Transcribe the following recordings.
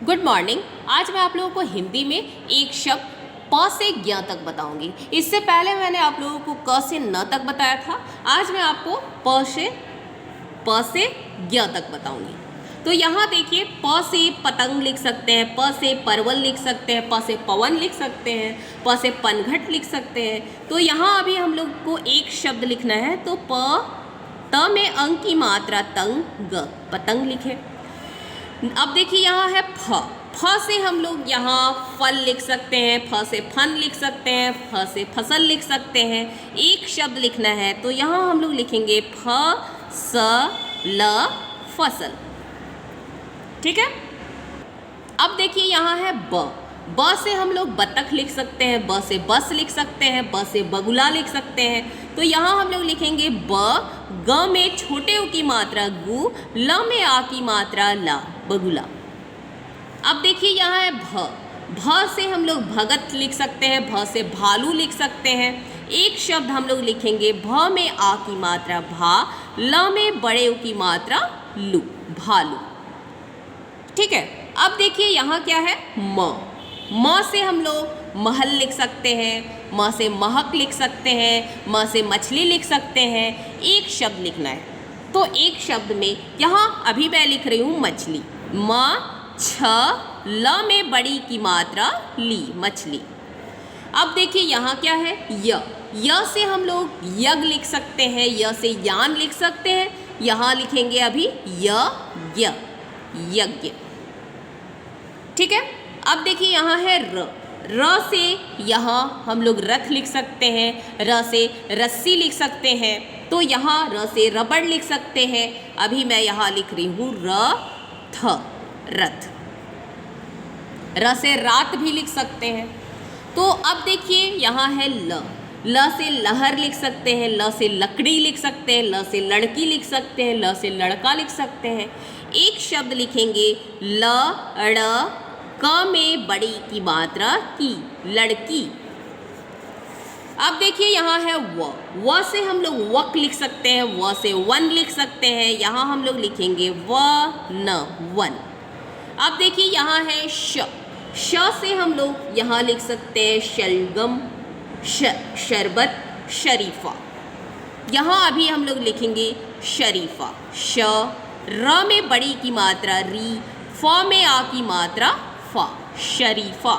Good morning. आज मैं आप लोगों को हिंदी में एक शब्द प से ज्ञ तक बताऊंगी। इससे पहले मैंने आप लोगों को क से न तक बताया था। आज मैं आपको प से ज्ञ तक बताऊंगी। तो यहाँ देखिए, प से पतंग लिख सकते हैं, प से परवल लिख सकते हैं, प से पवन लिख सकते हैं, प से पनघट लिख सकते हैं। तो यहाँ अभी हम लोग को एक शब्द लिखना है, तो त में अंग की मात्रा तंग, ग पतंग लिखे। अब देखिए यहाँ है फ से हम लोग यहाँ फल लिख सकते हैं, फ से फन लिख सकते हैं, फ से फसल लिख सकते हैं। एक शब्द लिखना है तो यहाँ हम लोग लिखेंगे फ स ल फसल। ठीक है। अब देखिए यहाँ है ब से हम लोग बतख लिख सकते हैं, ब से बस लिख सकते हैं, ब से बगुला लिख सकते हैं। तो यहाँ हम लोग लिखेंगे ग में छोटे उ की मात्रा गु, ल में आ की मात्रा ला, बगुला। अब देखिए यहाँ है भ से हम लोग भगत लिख सकते हैं, भ से भालू लिख सकते हैं। एक शब्द हम लोग लिखेंगे भ में आ की मात्रा भा, ल में बड़े उ की मात्रा लू, भालू। ठीक है। अब देखिए यहाँ क्या है म से हम लोग महल लिख सकते हैं, म से महक लिख सकते हैं, म से मछली लिख सकते हैं। एक शब्द लिखना है तो एक शब्द में यहाँ अभी मैं लिख रही हूँ मछली, म छ ल में बड़ी की मात्रा ली, मछली। अब देखिए यहाँ क्या है य से हम लोग यज्ञ लिख सकते हैं, य से यान लिख सकते हैं। यहाँ लिखेंगे अभी यज्ञ। ठीक है। अब देखिए यहाँ है र से यहाँ हम लोग रथ लिख सकते हैं, र से रस्सी लिख सकते हैं। तो यहाँ र से रबड़ लिख सकते हैं। अभी मैं यहाँ लिख रही हूँ रथ। र से रात भी लिख सकते हैं। तो अब देखिए यहाँ है ल से लहर लिख सकते हैं, ल से लकड़ी लिख सकते हैं, ल से लड़की लिख सकते हैं, ल से लड़का लिख सकते हैं। एक शब्द लिखेंगे क में बड़ी की मात्रा की, लड़की। अब देखिए यहाँ है व से हम लोग वक लिख सकते हैं, व से वन लिख सकते हैं। यहाँ हम लोग लिखेंगे वन। अब देखिए यहाँ है श से हम लोग यहाँ लिख सकते हैं शलगम, शरबत, शरीफा। यहाँ अभी हम लोग लिखेंगे शरीफा। र में बड़ी की मात्रा री, फ में आ की मात्रा फा, शरीफा।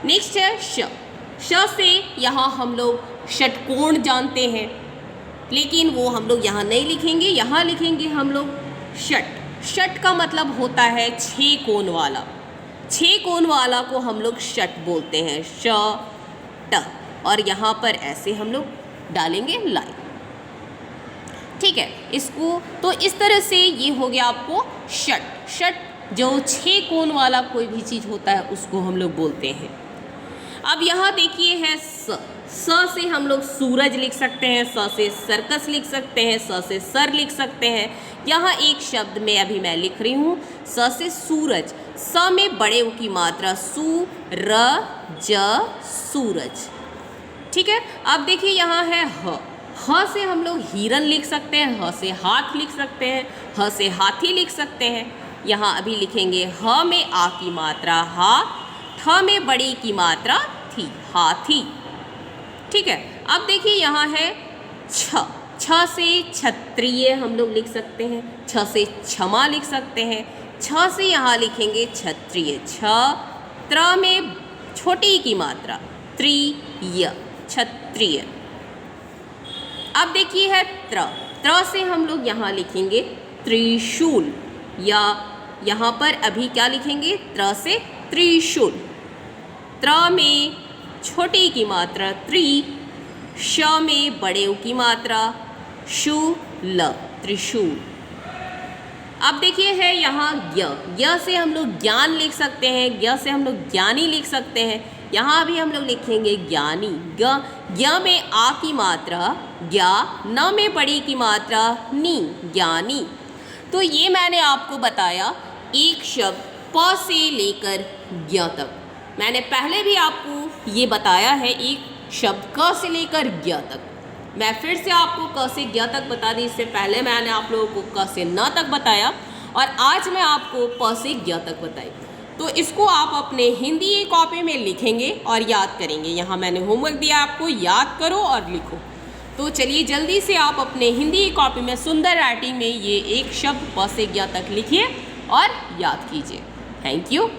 नेक्स्ट है श से यहाँ हम लोग षटकोण जानते हैं, लेकिन वो हम लोग यहाँ नहीं लिखेंगे। यहाँ लिखेंगे हम लोग षट का मतलब होता है 6 कोण वाला। 6 कोण वाला को हम लोग षट बोलते हैं, ट। और यहाँ पर ऐसे हम लोग डालेंगे लाइन। ठीक है। इसको तो इस तरह से ये हो गया आपको षट। जो 6 कोण वाला कोई भी चीज़ होता है उसको हम लोग बोलते हैं। अब यहाँ देखिए है स से हम लोग सूरज लिख सकते हैं, स से सर्कस लिख सकते हैं, स से सर लिख सकते हैं। यहाँ एक शब्द में अभी मैं लिख रही हूँ स से सूरज, स में बड़े उ की मात्रा सू, र ज सूरज। ठीक है। अब देखिए यहाँ है ह से हम लोग हिरन लिख सकते हैं, ह से हाथ लिख सकते हैं, ह से हाथी लिख सकते हैं। यहाँ अभी लिखेंगे ह में आ की मात्रा हा, ठ में बड़ी की मात्रा थी, हाथी। ठीक है। अब देखिए यहाँ है छ से क्षत्रिय हम लोग लिख सकते हैं, छ से क्षमा लिख सकते हैं। छ से यहाँ लिखेंगे क्षत्रिय, त्र में छोटी की मात्रा त्रिय, क्षत्रिय। अब देखिए है त्र से हम लोग यहाँ लिखेंगे त्रिशूल, या यहाँ पर अभी क्या लिखेंगे त्र से त्रिशूल। त्र में छोटी की मात्रा त्रि, श में बड़े उ की मात्रा शूल, त्रिशूल। अब देखिए है यहाँ य से हम लोग ज्ञान लिख सकते हैं, ज्ञ से हम लोग ज्ञानी लिख सकते हैं। यहाँ भी हम लोग लिखेंगे ज्ञानी, ज्ञ में आ की मात्रा ज्ञा, न में बड़ी की मात्रा नी, ज्ञानी। तो ये मैंने आपको बताया एक शब्द प से लेकर ज्ञ तक। मैंने पहले भी आपको ये बताया है एक शब्द क से लेकर ज्ञ तक। मैं फिर से आपको क से ज्ञ तक बता दी। इससे पहले मैंने आप लोगों को क से न तक बताया और आज मैं आपको प से ग तक बताई। तो इसको आप अपने हिंदी की कॉपी में लिखेंगे और याद करेंगे। यहाँ मैंने होमवर्क दिया आपको, याद करो और लिखो। तो चलिए जल्दी से आप अपने हिंदी की कॉपी में सुंदर राइटिंग में ये एक शब्द प से ग तक लिखिए और याद कीजिए। Thank you.